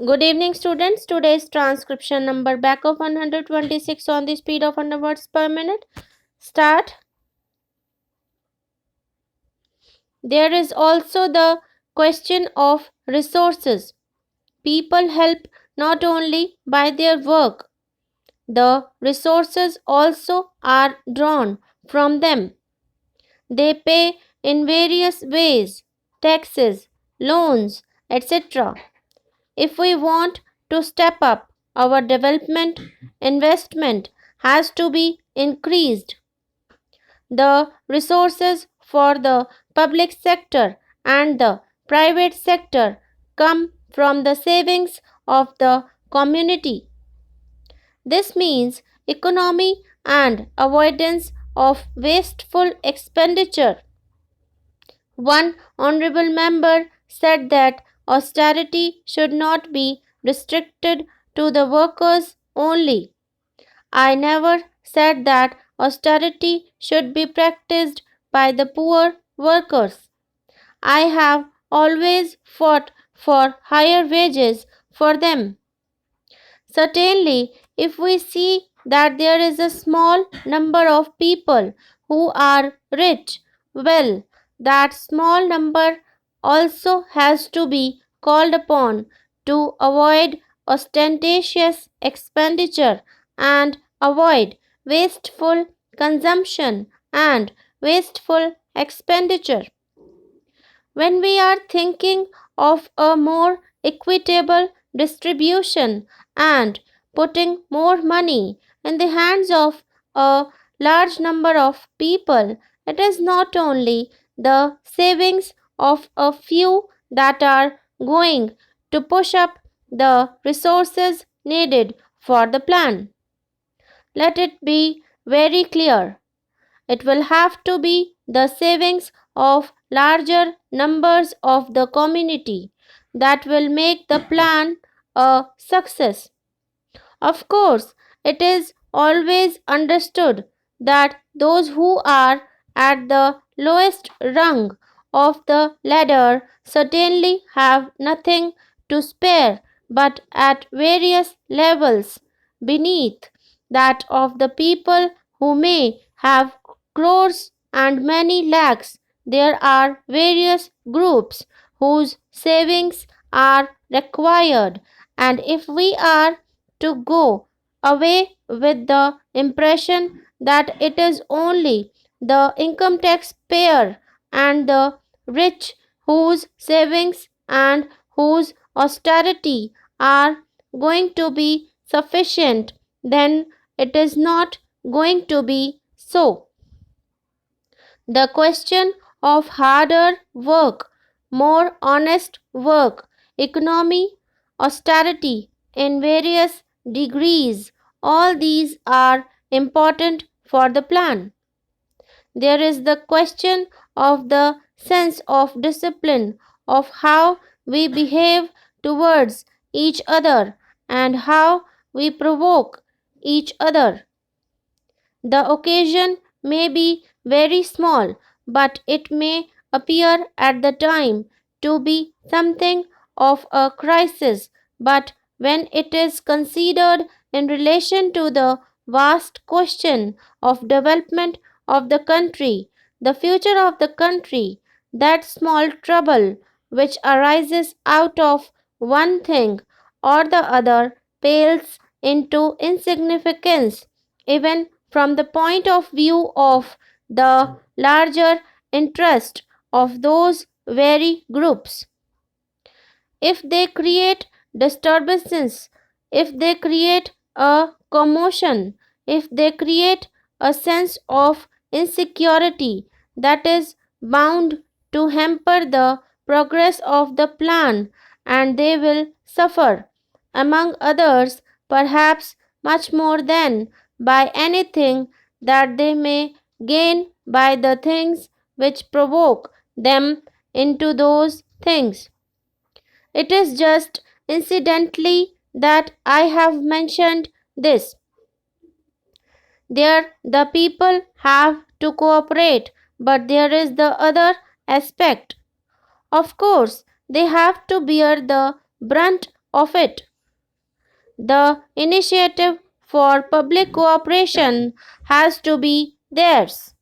Good evening, students. Today's transcription number back of 126 on the speed of 100 words per minute. Start. There is also the question of resources. People help not only by their work, the resources also are drawn from them. They pay in various ways, taxes, loans, etc. If we want to step up, our development investment has to be increased. The resources for the public sector and the private sector come from the savings of the community. This means economy and avoidance of wasteful expenditure. One honorable member said that austerity should not be restricted to the workers only. I never said that austerity should be practiced by the poor workers. I have always fought for higher wages for them. Certainly, if we see that there is a small number of people who are rich, well, that small number also has to be called upon to avoid ostentatious expenditure and avoid wasteful consumption and wasteful expenditure. When we are thinking of a more equitable distribution and putting more money in the hands of a large number of people, it is not only the savings of a few that are going to push up the resources needed for the plan. Let it be very clear. It will have to be the savings of larger numbers of the community that will make the plan a success. Of course, it is always understood that those who are at the lowest rung of the ladder certainly have nothing to spare, but at various levels beneath that of the people who may have crores and many lakhs, there are various groups whose savings are required, and if we are to go away with the impression that it is only the income tax payer and the rich whose savings and whose austerity are going to be sufficient, then it is not going to be so. The question of harder work, more honest work, economy, austerity in various degrees, all these are important for the plan. There is the question of the sense of discipline, of how we behave towards each other and how we provoke each other. The occasion may be very small, but it may appear at the time to be something of a crisis. But when it is considered in relation to the vast question of development of the country, the future of the country, that small trouble which arises out of one thing or the other pales into insignificance, even from the point of view of the larger interest of those very groups. If they create disturbances, if they create a commotion, if they create a sense of insecurity that is bound to hamper the progress of the plan, and they will suffer, among others, perhaps much more than by anything that they may gain by the things which provoke them into those things. It is just incidentally that I have mentioned this. There, the people have to cooperate, but there is the other aspect. Of course, they have to bear the brunt of it. The initiative for public cooperation has to be theirs.